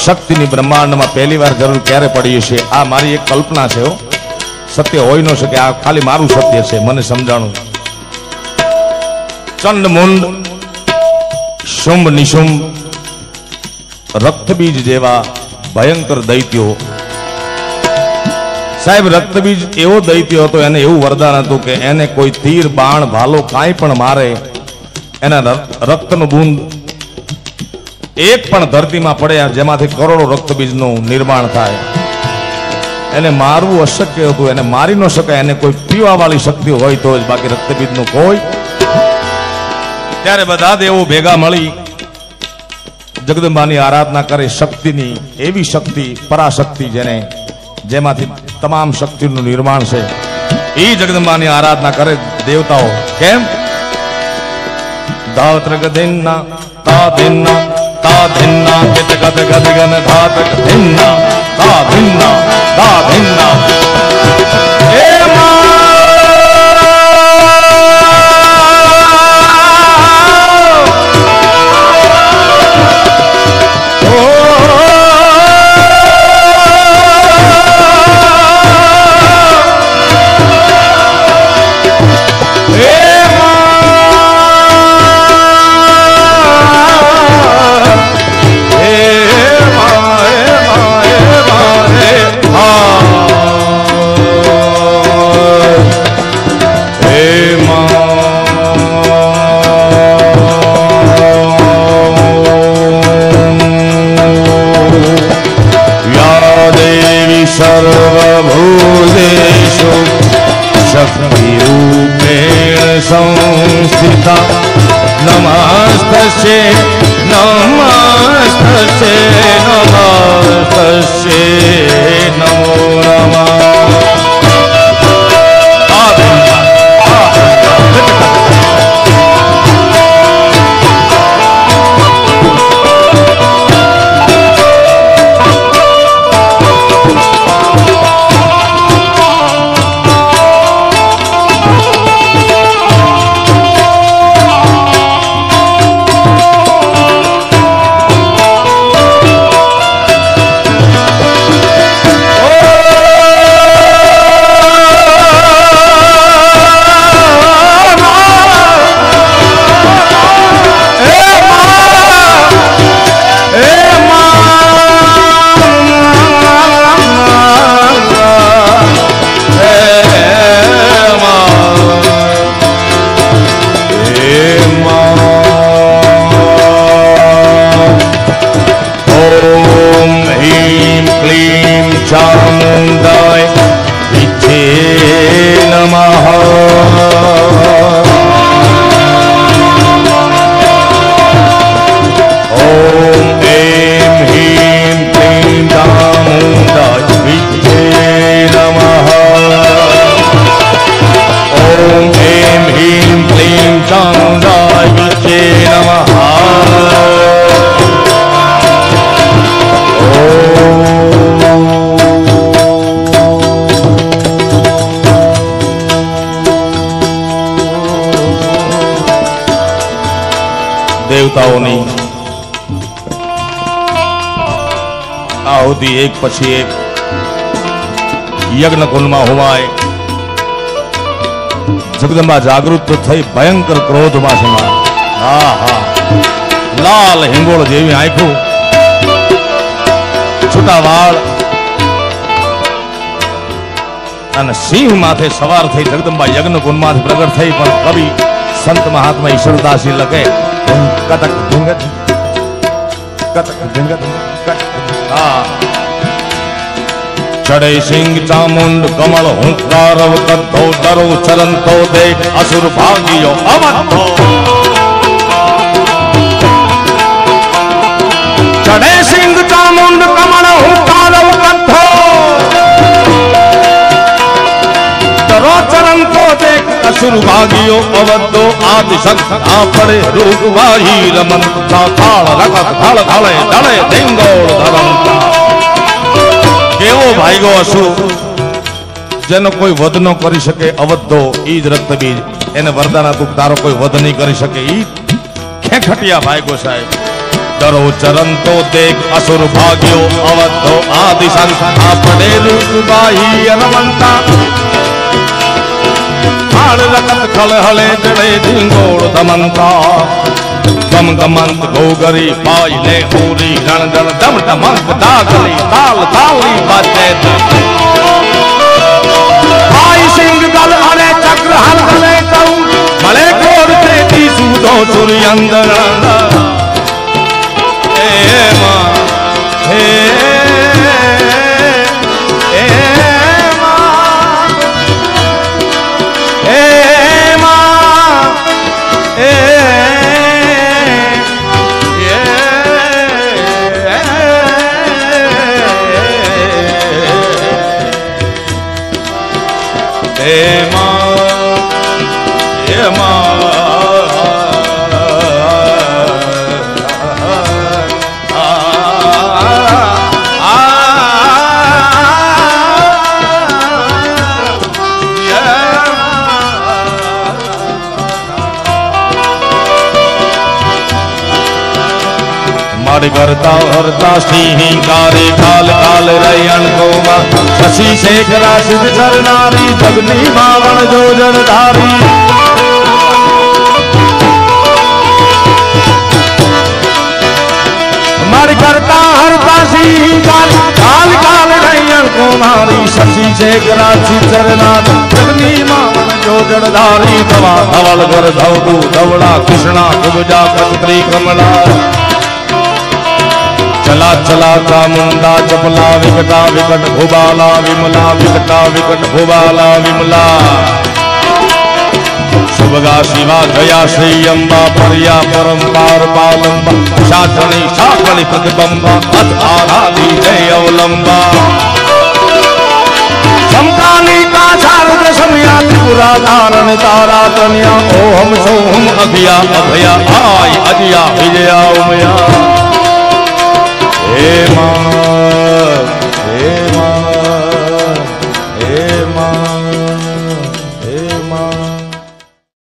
શક્તિની બ્રહ્માંડમાં પહેલી વાર જરૂર ક્યારે પડી છે? આ મારી એક કલ્પના છે, સત્ય હોય ન શકે, આ ખાલી મારું સત્ય છે, મને સમજાણું. ચંડ મુંડ શુંભ નિશુંભ રક્તબીજ જેવા ભયંકર દૈત્યો. સાહેબ રક્તબીજ એવો દૈત્ય હતો, એને એવું વરદાન હતું કે એને કોઈ તીર બાણ ભાલો કાંઈ પણ મારે, એના રક્તનું બૂંદ એક પણ ધરતીમાં પડે જેમાંથી કરોડો રક્તબીજનું નિર્માણ થાય. એને મારવું અશક્ય હતું, એને મારી ન શકાય, એને કોઈ પીવા વાળી શક્તિ હોય તો જ, બાકી રક્તબીજનું કોઈ. ત્યારે બધા દેવો ભેગા મળી જગદંબાની આરાધના કરે. શક્તિની એવી શક્તિ, પરાશક્તિ જેમાંથી તમામ શક્તિનું નિર્માણ છે, એ જગદંબાની આરાધના કરે દેવતાઓ. કેમ? ધાત્ર ગધિન્ના તાધિન્ના તાધિન્ના કિત ગદ ગદ ગન ધાતક ધિન્ના તાધિન્ના તાધિન્ના. એ सर्वभूतेषु शक्तिरूपेण संस्थिता नमस्तस्यै नमस्तस्यै नमस्तस्यै नमो नमः. चामुंडाय विद्ये नमः. ओम ऐं ह्रीं क्लीं चामुंडाय विद्ये नमः. ओम ऐं ह्रीं क्लीं चामुंडाय विद्ये नमः. દેવતાઓની આહુતિ એક પછી એક યજ્ઞ કુંડમાં હોવાય. જગદંબા જાગૃત થઈ ભયંકર ક્રોધમાં સમાય. હા હા, લાલ હિંગોળ જેવી આંખો, છૂટા વાળ અને સિંહ માથે સવાર થઈ જગદંબા યજ્ઞ કુંડમાંથી પ્રગટ થઈ. પણ કવિ સંત મહાત્મા ઈશ્વરદાસજી લખે કતક ધુંગત કતક ધુંગત. ચડે સિંહ ચામુંડ કમળ હુંકારવ કદ્ધો ડરો ચરંતો દેખ અસુર ભાગ્યો અવધો. ચડે સિંહ ચામુંડ કમળ હુંકારવ કદ્ધો ડરો ચરંતો દેખ અસુર ભાગ્યો અવધો. આદિશક્તિ આ પડે રૂપ વાહી રમંતા થાળ રકત થાળ થાળે ધળે ધિંગોળ ધરંતા. કેવો ભાગ્યો અસુર જેનો કોઈ વધ ન કરી શકે. અવધો ઈ જ રક્તબીજ, એને વરદાન હતું તારો કોઈ વધ નહીં કરી શકે. ઈ ખેખટિયા ભાગ્યો સાહેબ. करो चरण तो देख असुर भाग्यो अवधो आदि संता पड़े रूपबाही अनवंता हाड़ रकत खल हले जड़े ढिंगोड़ दमंता गम गमंत गोगरी पाई ले पूरी रण रण दम दमंत दागली ताल ताली बाजे आई सिंह गल अरे चक्र हल गले कऊ भले घोर ते दी सूदो चुरी अंदर हे मां हे करता हरता सिंहिंकारे काल काल रयन गोमा शशि शेखरा सिद्ध चरनारी जगनी मावण जो जलधारी मर करता हरता सिंहिंकारे काल काल रयन गोमारी शशि शेखरा सिद्ध चरनारी जगनी मावण जो जलधारी दवा धवल कर धवदू धवड़ा कृष्णा कुबजा कत्री कमला चला चला चामुंडा चपला विकटा विकट भुबाला विमला विकटा विकट भुबाला विमला शुभगा शिवा दया श्री अंबा पर्या परंपार पालंबा शासनी शाकली प्रतिबंबा अथ आराधी जय अवलंबा समकाली का शारद समया त्रिपुरा धारण तारा तनया ओम सोम अभिया अभया आई अजिया विजया उमया हे मां